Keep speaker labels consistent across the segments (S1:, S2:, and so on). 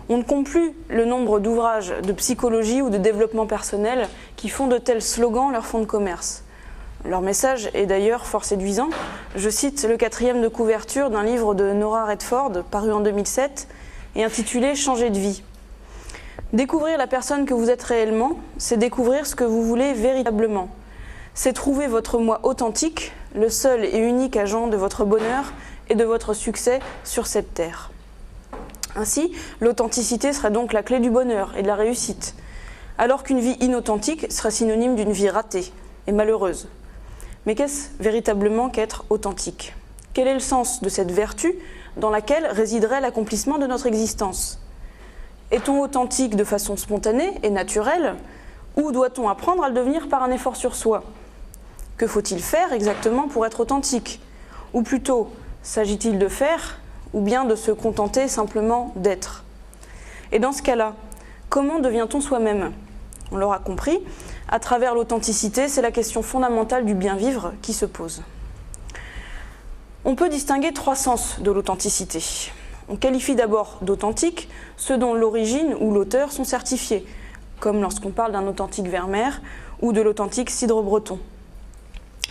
S1: On ne compte plus le nombre d'ouvrages de psychologie ou de développement personnel qui font de tels slogans leur fonds de commerce. Leur message est d'ailleurs fort séduisant. Je cite le 4e de couverture d'un livre de Nora Redford, paru en 2007, et intitulé « Changer de vie ». Découvrir la personne que vous êtes réellement, c'est découvrir ce que vous voulez véritablement. C'est trouver votre moi authentique, le seul et unique agent de votre bonheur et de votre succès sur cette terre. Ainsi, l'authenticité serait donc la clé du bonheur et de la réussite, alors qu'une vie inauthentique serait synonyme d'une vie ratée et malheureuse. Mais qu'est-ce véritablement qu'être authentique ? Quel est le sens de cette vertu dans laquelle résiderait l'accomplissement de notre existence ? Est-on authentique de façon spontanée et naturelle, ou doit-on apprendre à le devenir par un effort sur soi ? Que faut-il faire exactement pour être authentique ? Ou plutôt, s'agit-il de faire, ou bien de se contenter simplement d'être ? Et dans ce cas-là, comment devient-on soi-même ? On l'aura compris, à travers l'authenticité, c'est la question fondamentale du bien vivre qui se pose. On peut distinguer 3 sens de l'authenticité. On qualifie d'abord d'authentique ceux dont l'origine ou l'auteur sont certifiés, comme lorsqu'on parle d'un authentique Vermeer ou de l'authentique Cidre Breton.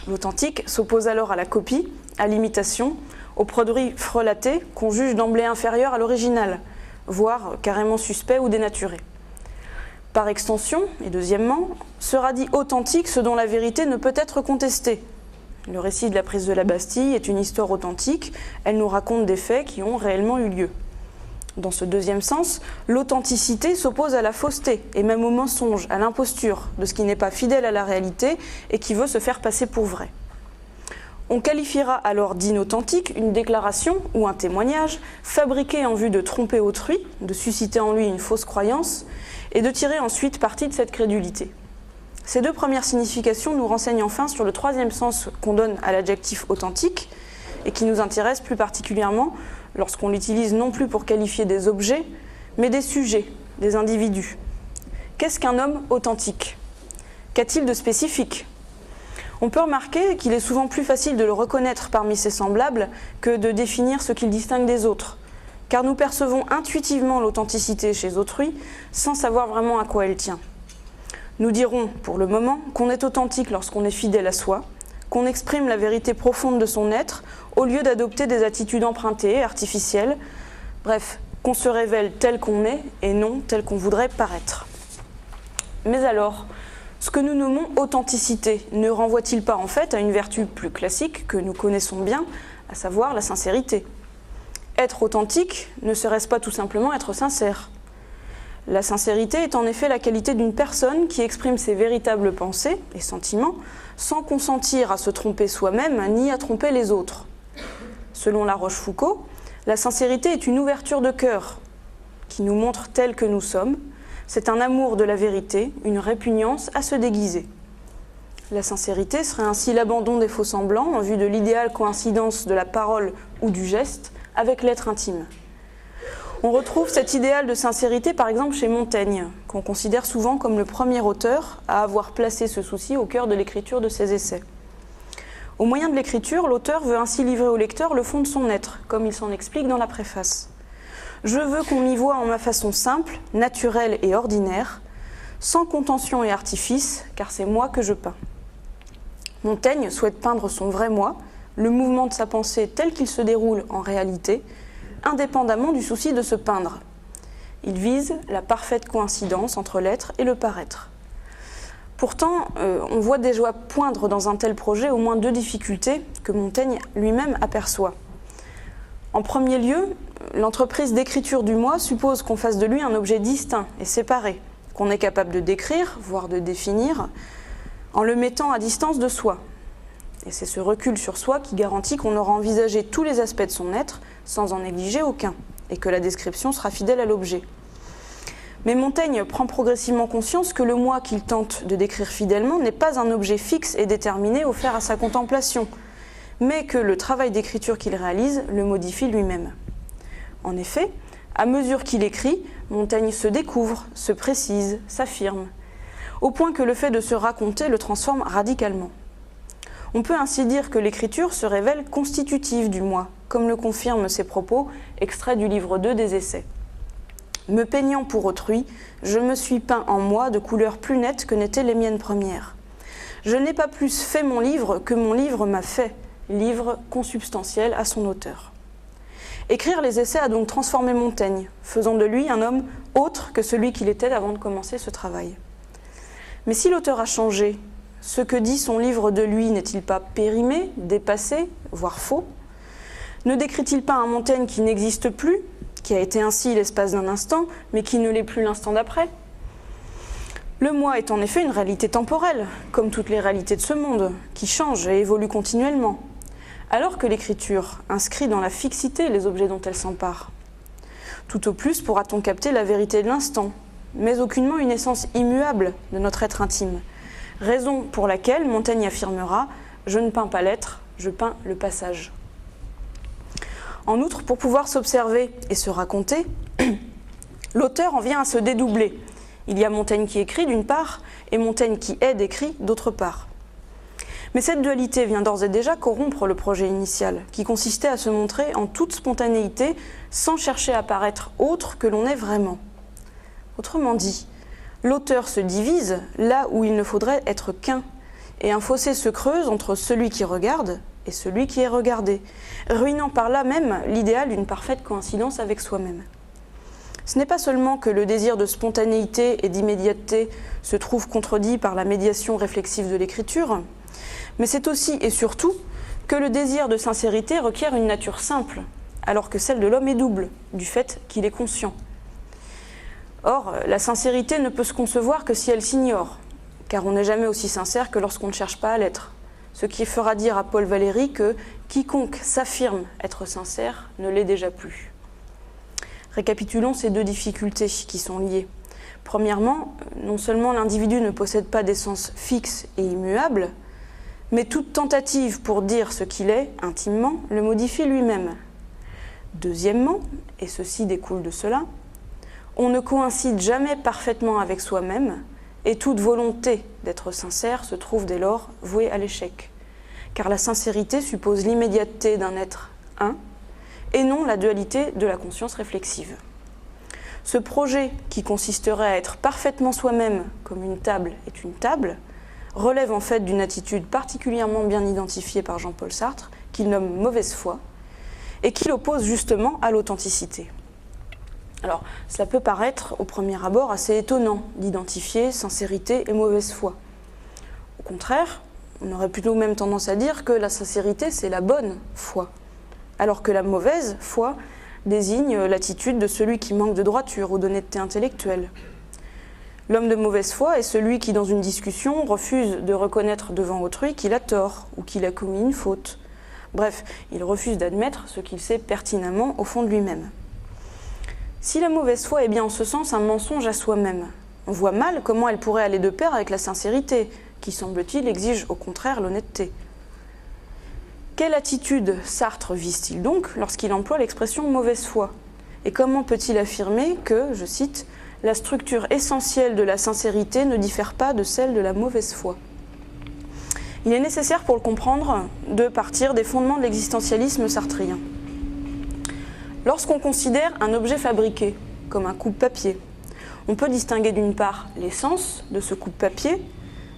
S1: L'authentique s'oppose alors à la copie, à l'imitation, au produit frelaté qu'on juge d'emblée inférieur à l'original, voire carrément suspect ou dénaturé. Par extension, et deuxièmement, sera dit authentique ce dont la vérité ne peut être contestée. Le récit de la prise de la Bastille est une histoire authentique, elle nous raconte des faits qui ont réellement eu lieu. Dans ce deuxième sens, l'authenticité s'oppose à la fausseté, et même au mensonge, à l'imposture, de ce qui n'est pas fidèle à la réalité et qui veut se faire passer pour vrai. On qualifiera alors d'inauthentique une déclaration ou un témoignage fabriqué en vue de tromper autrui, de susciter en lui une fausse croyance, et de tirer ensuite parti de cette crédulité. Ces 2 premières significations nous renseignent enfin sur le 3e sens qu'on donne à l'adjectif authentique et qui nous intéresse plus particulièrement lorsqu'on l'utilise non plus pour qualifier des objets, mais des sujets, des individus. Qu'est-ce qu'un homme authentique ? Qu'a-t-il de spécifique ? On peut remarquer qu'il est souvent plus facile de le reconnaître parmi ses semblables que de définir ce qu'il distingue des autres, car nous percevons intuitivement l'authenticité chez autrui sans savoir vraiment à quoi elle tient. Nous dirons, pour le moment, qu'on est authentique lorsqu'on est fidèle à soi, qu'on exprime la vérité profonde de son être, au lieu d'adopter des attitudes empruntées, artificielles, bref, qu'on se révèle tel qu'on est et non tel qu'on voudrait paraître. Mais alors, ce que nous nommons authenticité ne renvoie-t-il pas en fait à une vertu plus classique que nous connaissons bien, à savoir la sincérité ? Être authentique ne serait-ce pas tout simplement être sincère ? La sincérité est en effet la qualité d'une personne qui exprime ses véritables pensées et sentiments sans consentir à se tromper soi-même ni à tromper les autres. Selon La Rochefoucauld, la sincérité est une ouverture de cœur qui nous montre tels que nous sommes. C'est un amour de la vérité, une répugnance à se déguiser. La sincérité serait ainsi l'abandon des faux-semblants en vue de l'idéale coïncidence de la parole ou du geste avec l'être intime. On retrouve cet idéal de sincérité par exemple chez Montaigne, qu'on considère souvent comme le premier auteur à avoir placé ce souci au cœur de l'écriture de ses essais. Au moyen de l'écriture, l'auteur veut ainsi livrer au lecteur le fond de son être, comme il s'en explique dans la préface. Je veux qu'on m'y voie en ma façon simple, naturelle et ordinaire, sans contention et artifice, car c'est moi que je peins. Montaigne souhaite peindre son vrai moi, le mouvement de sa pensée tel qu'il se déroule en réalité, indépendamment du souci de se peindre. Il vise la parfaite coïncidence entre l'être et le paraître. Pourtant, on voit déjà poindre dans un tel projet au moins 2 difficultés que Montaigne lui-même aperçoit. En premier lieu, l'entreprise d'écriture du moi suppose qu'on fasse de lui un objet distinct et séparé, qu'on est capable de décrire, voire de définir, en le mettant à distance de soi. Et c'est ce recul sur soi qui garantit qu'on aura envisagé tous les aspects de son être sans en négliger aucun, et que la description sera fidèle à l'objet. Mais Montaigne prend progressivement conscience que le moi qu'il tente de décrire fidèlement n'est pas un objet fixe et déterminé offert à sa contemplation, mais que le travail d'écriture qu'il réalise le modifie lui-même. En effet, à mesure qu'il écrit, Montaigne se découvre, se précise, s'affirme, au point que le fait de se raconter le transforme radicalement. On peut ainsi dire que l'écriture se révèle constitutive du moi, comme le confirment ses propos extraits du livre 2 des Essais. Me peignant pour autrui, je me suis peint en moi de couleurs plus nettes que n'étaient les miennes premières. Je n'ai pas plus fait mon livre que mon livre m'a fait, livre consubstantiel à son auteur. Écrire les essais a donc transformé Montaigne, faisant de lui un homme autre que celui qu'il était avant de commencer ce travail. Mais si l'auteur a changé, ce que dit son livre de lui n'est-il pas périmé, dépassé, voire faux? Ne décrit-il pas un Montaigne qui n'existe plus, qui a été ainsi l'espace d'un instant, mais qui ne l'est plus l'instant d'après? Le moi est en effet une réalité temporelle, comme toutes les réalités de ce monde, qui change et évolue continuellement, alors que l'écriture inscrit dans la fixité les objets dont elle s'empare. Tout au plus pourra-t-on capter la vérité de l'instant, mais aucunement une essence immuable de notre être intime, raison pour laquelle Montaigne affirmera « Je ne peins pas l'être, je peins le passage ». En outre, pour pouvoir s'observer et se raconter, l'auteur en vient à se dédoubler. Il y a Montaigne qui écrit d'une part, et Montaigne qui est décrit d'autre part. Mais cette dualité vient d'ores et déjà corrompre le projet initial, qui consistait à se montrer en toute spontanéité, sans chercher à paraître autre que l'on est vraiment. Autrement dit, l'auteur se divise là où il ne faudrait être qu'un, et un fossé se creuse entre celui qui regarde et celui qui est regardé, ruinant par là même l'idéal d'une parfaite coïncidence avec soi-même. Ce n'est pas seulement que le désir de spontanéité et d'immédiateté se trouve contredit par la médiation réflexive de l'écriture, mais c'est aussi et surtout que le désir de sincérité requiert une nature simple, alors que celle de l'homme est double, du fait qu'il est conscient. Or, la sincérité ne peut se concevoir que si elle s'ignore, car on n'est jamais aussi sincère que lorsqu'on ne cherche pas à l'être, ce qui fera dire à Paul Valéry que quiconque s'affirme être sincère ne l'est déjà plus. Récapitulons ces deux difficultés qui sont liées. Premièrement, non seulement l'individu ne possède pas d'essence fixe et immuable, mais toute tentative pour dire ce qu'il est, intimement, le modifie lui-même. Deuxièmement, et ceci découle de cela, on ne coïncide jamais parfaitement avec soi-même, et toute volonté d'être sincère se trouve dès lors vouée à l'échec. Car la sincérité suppose l'immédiateté d'un être un, et non la dualité de la conscience réflexive. Ce projet, qui consisterait à être parfaitement soi-même comme une table est une table, relève en fait d'une attitude particulièrement bien identifiée par Jean-Paul Sartre, qu'il nomme mauvaise foi, et qui l'oppose justement à l'authenticité. Alors, cela peut paraître au premier abord assez étonnant d'identifier sincérité et mauvaise foi. Au contraire, on aurait plutôt même tendance à dire que la sincérité, c'est la bonne foi, alors que la mauvaise foi désigne l'attitude de celui qui manque de droiture ou d'honnêteté intellectuelle. L'homme de mauvaise foi est celui qui, dans une discussion, refuse de reconnaître devant autrui qu'il a tort ou qu'il a commis une faute. Bref, il refuse d'admettre ce qu'il sait pertinemment au fond de lui-même. Si la mauvaise foi est bien en ce sens un mensonge à soi-même, on voit mal comment elle pourrait aller de pair avec la sincérité, qui, semble-t-il, exige au contraire l'honnêteté. Quelle attitude Sartre vise-t-il donc lorsqu'il emploie l'expression « mauvaise foi » ? Et comment peut-il affirmer que, je cite, « la structure essentielle de la sincérité ne diffère pas de celle de la mauvaise foi ». Il est nécessaire pour le comprendre de partir des fondements de l'existentialisme sartrien. Lorsqu'on considère un objet fabriqué, comme un coupe-papier, on peut distinguer d'une part l'essence de ce coupe-papier,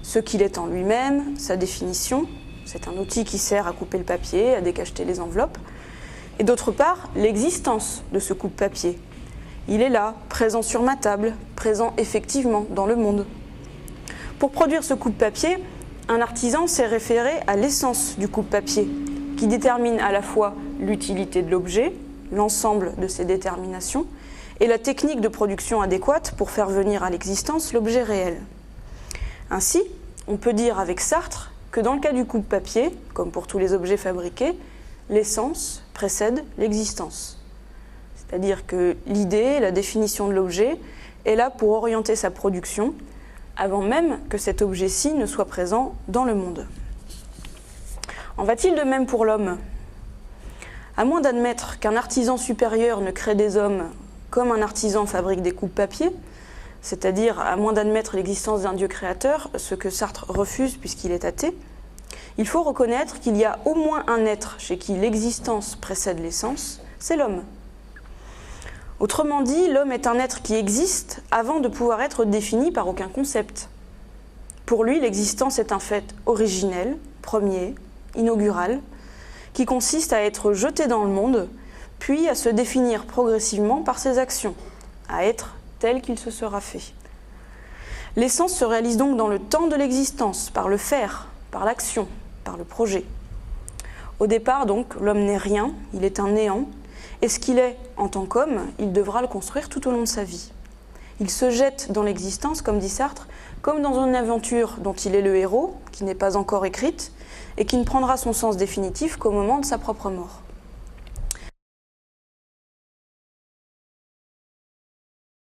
S1: ce qu'il est en lui-même, sa définition, c'est un outil qui sert à couper le papier, à décacheter les enveloppes, et d'autre part l'existence de ce coupe-papier. Il est là, présent sur ma table, présent effectivement dans le monde. Pour produire ce coupe-papier, un artisan s'est référé à l'essence du coupe-papier, qui détermine à la fois l'utilité de l'objet, l'ensemble de ses déterminations, et la technique de production adéquate pour faire venir à l'existence l'objet réel. Ainsi, on peut dire avec Sartre que dans le cas du coupe-papier, comme pour tous les objets fabriqués, l'essence précède l'existence. C'est-à-dire que l'idée, la définition de l'objet, est là pour orienter sa production, avant même que cet objet-ci ne soit présent dans le monde. En va-t-il de même pour l'homme ? À moins d'admettre qu'un artisan supérieur ne crée des hommes comme un artisan fabrique des coupes-papier, c'est-à-dire à moins d'admettre l'existence d'un Dieu créateur, ce que Sartre refuse puisqu'il est athée, il faut reconnaître qu'il y a au moins un être chez qui l'existence précède l'essence, c'est l'homme. Autrement dit, l'homme est un être qui existe avant de pouvoir être défini par aucun concept. Pour lui, l'existence est un fait originel, premier, inaugural, qui consiste à être jeté dans le monde, puis à se définir progressivement par ses actions, à être tel qu'il se sera fait. L'essence se réalise donc dans le temps de l'existence, par le faire, par l'action, par le projet. Au départ, donc, l'homme n'est rien, il est un néant, et ce qu'il est en tant qu'homme, il devra le construire tout au long de sa vie. Il se jette dans l'existence, comme dit Sartre, comme dans une aventure dont il est le héros, qui n'est pas encore écrite, et qui ne prendra son sens définitif qu'au moment de sa propre mort.